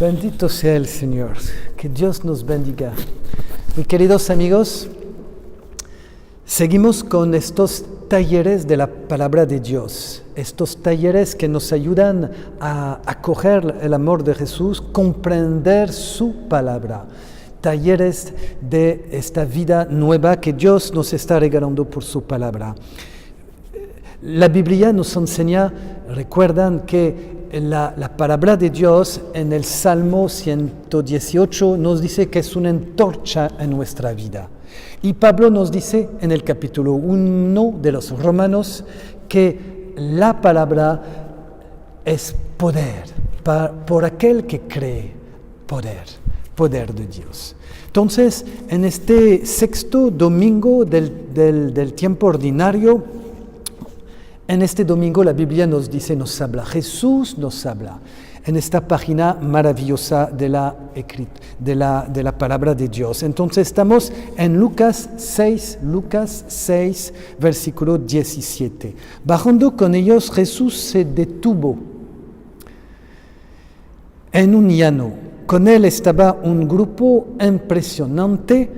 Bendito sea el Señor, que Dios nos bendiga. Mis queridos amigos, seguimos con estos talleres de la palabra de Dios, estos talleres que nos ayudan a acoger el amor de Jesús, comprender su palabra, talleres de esta vida nueva que Dios nos está regalando por su palabra. La Biblia nos enseña, recuerdan que la palabra de Dios en el Salmo 118 nos dice que es una antorcha en nuestra vida. Y Pablo nos dice en el capítulo 1 de los Romanos que la palabra es poder, por aquel que cree, poder de Dios. Entonces, en este sexto domingo del tiempo ordinario, en este domingo la Biblia nos dice, nos habla, Jesús nos habla en esta página maravillosa de la palabra de Dios. Entonces estamos en Lucas 6, versículo 17. Bajando con ellos, Jesús se detuvo en un llano. Con él estaba un grupo impresionante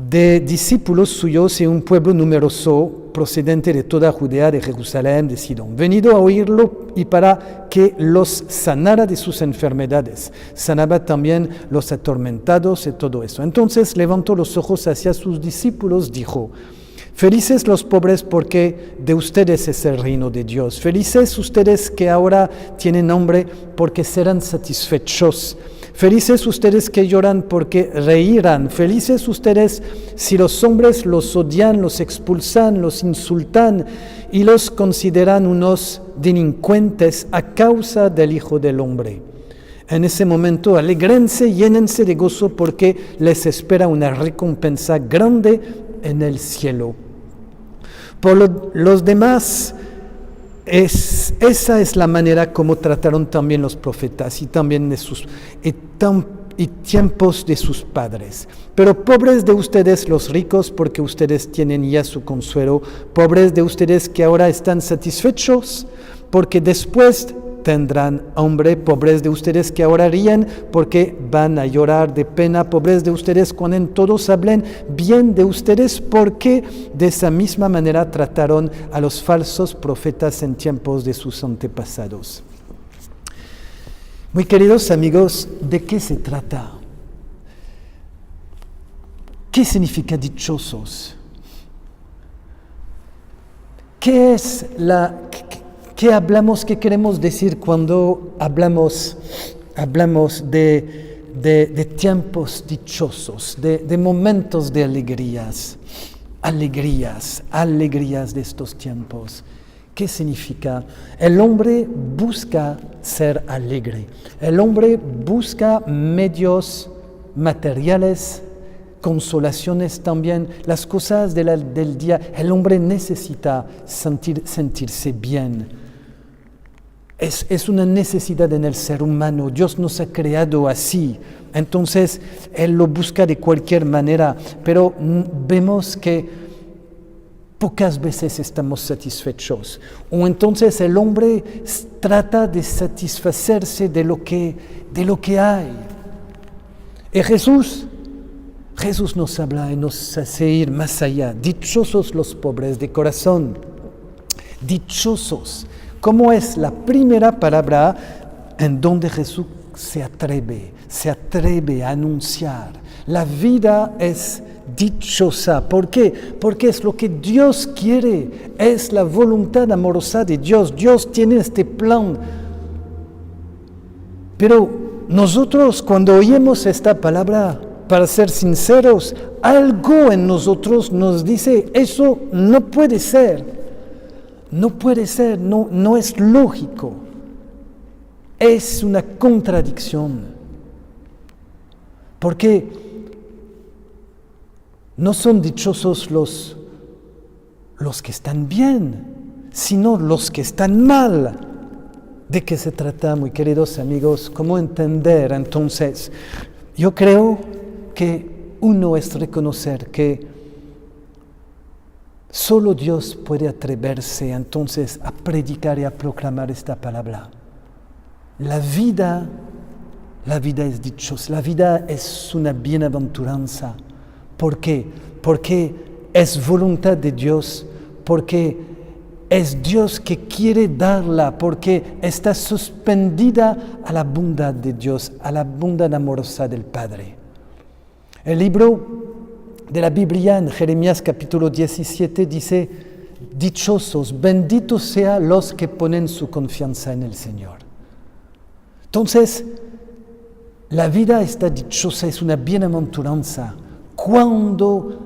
de discípulos suyos y un pueblo numeroso procedente de toda Judea, de Jerusalén, de Sidón, venido a oírlo y para que los sanara de sus enfermedades. Sanaba también los atormentados y todo eso. Entonces levantó los ojos hacia sus discípulos, dijo: felices los pobres porque de ustedes es el reino de Dios. Felices ustedes que ahora tienen hambre porque serán satisfechos. Felices ustedes que lloran porque reirán. Felices ustedes si los hombres los odian, los expulsan, los insultan y los consideran unos delincuentes a causa del Hijo del Hombre. En ese momento alégrense, llénense de gozo porque les espera una recompensa grande en el cielo. Por los demás, esa es la manera como trataron también los profetas y también y tiempos de sus padres. Pero pobres de ustedes los ricos, porque ustedes tienen ya su consuelo. Pobres de ustedes que ahora están satisfechos, porque después tendrán hambre. Pobres de ustedes que ahora ríen, porque van a llorar de pena. Pobres de ustedes cuando todos hablen bien de ustedes, porque de esa misma manera trataron a los falsos profetas en tiempos de sus antepasados. Muy queridos amigos, ¿de qué se trata? ¿Qué significa dichosos? ¿Qué es ¿Qué hablamos, qué queremos decir cuando hablamos de tiempos dichosos, de momentos de alegrías de estos tiempos? ¿Qué significa? El hombre busca ser alegre. El hombre busca medios materiales, consolaciones también, las cosas del día. El hombre necesita sentirse bien. Es una necesidad en el ser humano. Dios nos ha creado así. Entonces, Él lo busca de cualquier manera. Pero vemos que pocas veces estamos satisfechos. O entonces el hombre trata de satisfacerse de lo que hay. Y Jesús nos habla y nos hace ir más allá. Dichosos los pobres de corazón. Dichosos. ¿Cómo es la primera palabra en donde Jesús se atreve a anunciar? La vida es dichosa. ¿Por qué? Porque es lo que Dios quiere. Es la voluntad amorosa de Dios. Dios tiene este plan. Pero nosotros cuando oímos esta palabra, para ser sinceros, algo en nosotros nos dice, eso no puede ser. No puede ser, no es lógico. Es una contradicción. Porque no son dichosos los que están bien, sino los que están mal. ¿De qué se trata, muy queridos amigos? ¿Cómo entender entonces? Yo creo que uno es reconocer que solo Dios puede atreverse entonces a predicar y a proclamar esta palabra. La vida la vida es dichosa, la vida es una bienaventuranza. ¿Por qué? Porque es voluntad de Dios, porque es Dios que quiere darla, porque está suspendida a la bondad de Dios, a la bondad amorosa del Padre. El libro de la Biblia en Jeremías capítulo 17 dice: dichosos, benditos sean los que ponen su confianza en el Señor. Entonces, la vida está dichosa, es una bienaventuranza cuando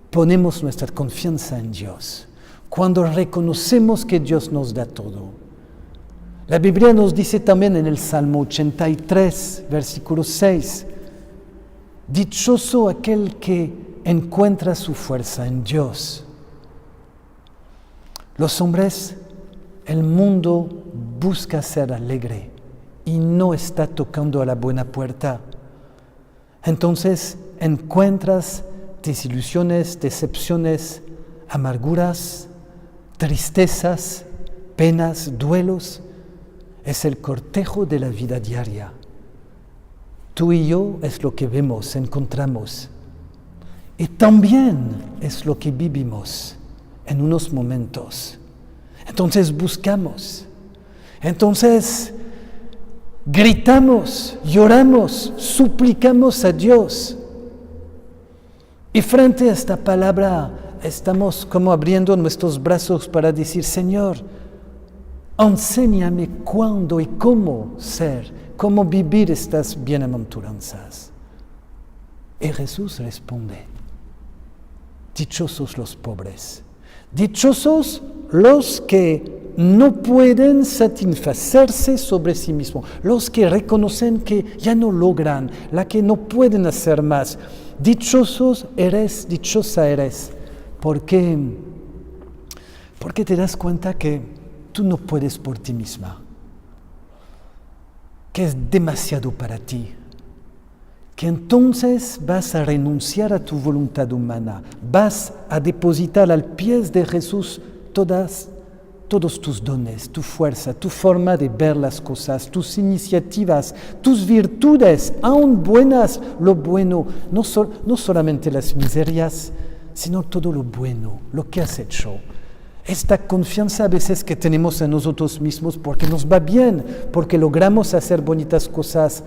ponemos nuestra confianza en Dios, cuando reconocemos que Dios nos da todo. La Biblia nos dice también en el Salmo 83, versículo 6, dichoso aquel que encuentra su fuerza en Dios. Los hombres, el mundo busca ser alegre y no está tocando a la buena puerta. Entonces encuentras desilusiones, decepciones, amarguras, tristezas, penas, duelos. Es el cortejo de la vida diaria. Tú y yo es lo que vemos, encontramos. Y también es lo que vivimos en unos momentos. Entonces buscamos. Entonces gritamos, lloramos, suplicamos a Dios. Y frente a esta palabra estamos como abriendo nuestros brazos para decir: Señor, enséñame cuándo y cómo ser, cómo vivir estas bienaventuranzas. Y Jesús responde: dichosos los pobres, dichosos los que no pueden satisfacerse sobre sí mismos, los que reconocen que ya no logran, la que no pueden hacer más. Dichosos eres, dichosa eres, porque te das cuenta que tú no puedes por ti misma, que es demasiado para ti, que entonces vas a renunciar a tu voluntad humana, vas a depositar al pie de Jesús todos tus dones, tu fuerza, tu forma de ver las cosas, tus iniciativas, tus virtudes, aún buenas, lo bueno, no solamente las miserias, sino todo lo bueno, lo que has hecho. Esta confianza a veces que tenemos en nosotros mismos porque nos va bien, porque logramos hacer bonitas cosas.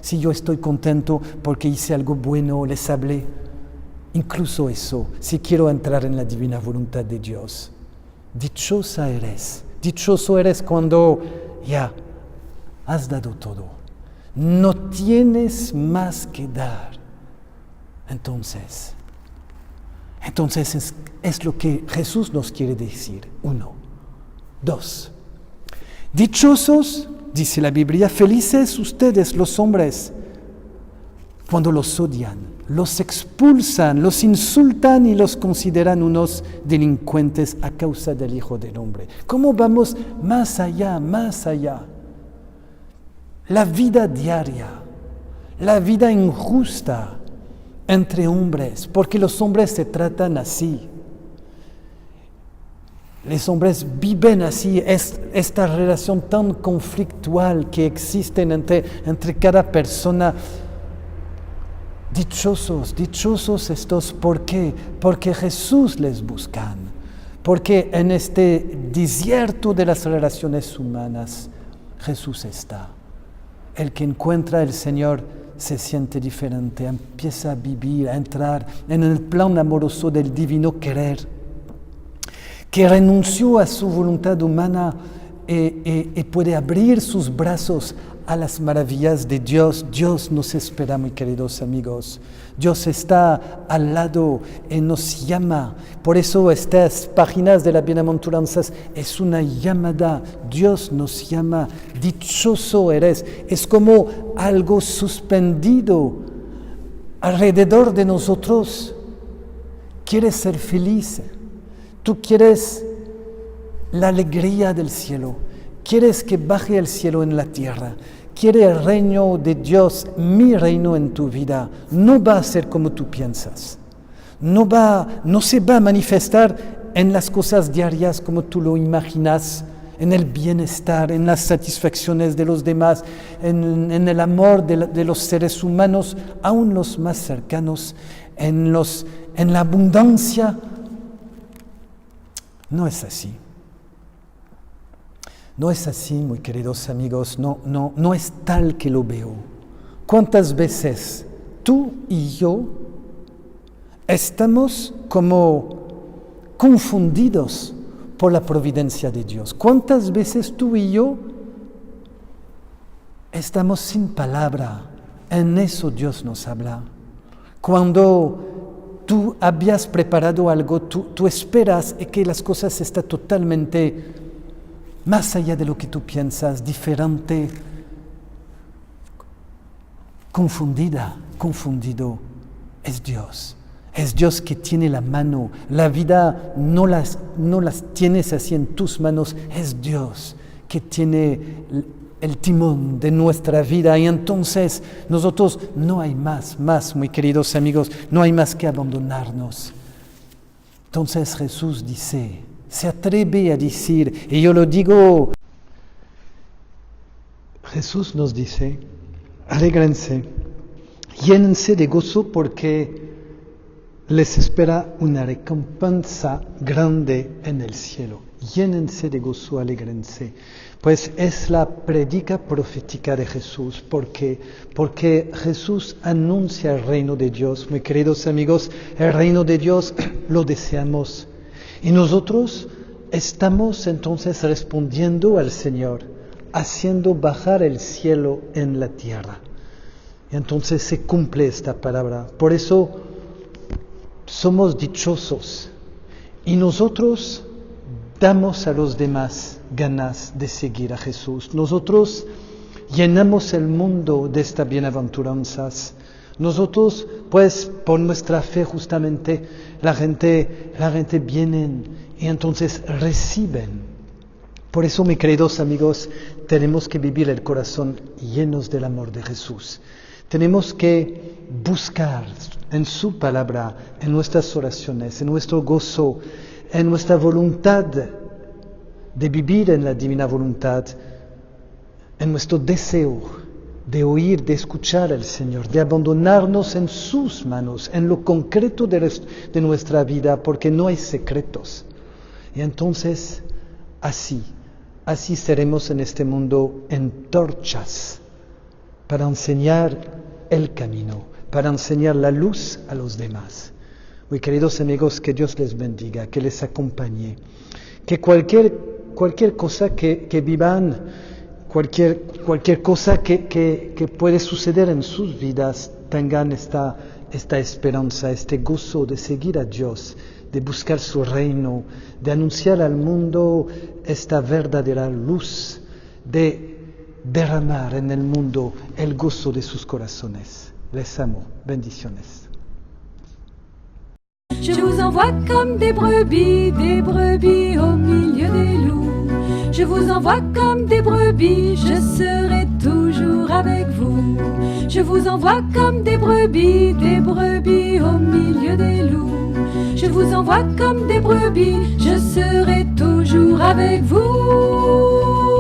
Si yo estoy contento porque hice algo bueno, les hablé, incluso eso, si quiero entrar en la divina voluntad de Dios. Dichosa eres, dichoso eres cuando ya has dado todo, no tienes más que dar. Entonces es lo que Jesús nos quiere decir. 1. 2. Dichosos, dice la Biblia, felices ustedes los hombres cuando los odian, los expulsan, los insultan y los consideran unos delincuentes a causa del Hijo del Hombre. ¿Cómo vamos más allá, más allá? La vida diaria, la vida injusta entre hombres, porque los hombres se tratan así. Los hombres viven así, es esta relación tan conflictual que existe entre cada persona. Dichosos estos, ¿por qué? Porque Jesús les busca, porque en este desierto de las relaciones humanas, Jesús está. El que encuentra al Señor se siente diferente, empieza a vivir, a entrar en el plan amoroso del divino querer, que renunció a su voluntad humana y puede abrir sus brazos a las maravillas de Dios. Dios nos espera, muy queridos amigos. Dios está al lado y nos llama. Por eso estas páginas de las bienaventuranzas es una llamada. Dios nos llama. Dichoso eres. Es como algo suspendido alrededor de nosotros. ¿Quieres ser feliz? Tú quieres la alegría del cielo. Quieres que baje el cielo en la tierra. Quiere el reino de Dios, mi reino en tu vida. No va a ser como tú piensas. No se va a manifestar en las cosas diarias como tú lo imaginas, en el bienestar, en las satisfacciones de los demás, en el amor de los seres humanos, aún los más cercanos, en la abundancia. No es así. No es así, muy queridos amigos, no es tal que lo veo. ¿Cuántas veces tú y yo estamos como confundidos por la providencia de Dios? ¿Cuántas veces tú y yo estamos sin palabra? En eso Dios nos habla. Cuando tú habías preparado algo, tú esperas que las cosas estén totalmente más allá de lo que tú piensas, diferente, confundido, es Dios. Es Dios que tiene la mano. La vida no las tienes así en tus manos. Es Dios que tiene el timón de nuestra vida. Y entonces nosotros no hay más, muy queridos amigos, no hay más que abandonarnos. Entonces Jesús dice, se atreve a decir, y yo lo digo, Jesús nos dice, alégrense, llénense de gozo porque les espera una recompensa grande en el cielo. Llénense de gozo, alégrense. Pues es la prédica profética de Jesús, porque Jesús anuncia el reino de Dios. Muy queridos amigos, el reino de Dios lo deseamos. Y nosotros estamos entonces respondiendo al Señor, haciendo bajar el cielo en la tierra. Y entonces se cumple esta palabra. Por eso somos dichosos. Y nosotros damos a los demás ganas de seguir a Jesús. Nosotros llenamos el mundo de estas bienaventuranzas. Nosotros, pues, por nuestra fe justamente, la gente viene y entonces reciben. Por eso, mis queridos amigos, tenemos que vivir el corazón llenos del amor de Jesús. Tenemos que buscar en su palabra, en nuestras oraciones, en nuestro gozo, en nuestra voluntad de vivir en la divina voluntad, en nuestro deseo de oír, de escuchar al Señor, de abandonarnos en sus manos, en lo concreto de nuestra vida, porque no hay secretos. Y entonces, así seremos en este mundo antorchas para enseñar el camino, para enseñar la luz a los demás. Muy queridos amigos, que Dios les bendiga, que les acompañe, que cualquier cosa que vivan, cualquier cosa que puede suceder en sus vidas, tengan esta esperanza, este gozo de seguir a Dios, de buscar su reino, de anunciar al mundo esta verdadera luz, de derramar en el mundo el gozo de sus corazones. Les amo. Bendiciones. Je vous envoie comme des brebis au milieu des loups. Je vous envoie comme des brebis, je serai toujours avec vous. Je vous envoie comme des brebis au milieu des loups. Je vous envoie comme des brebis, je serai toujours avec vous.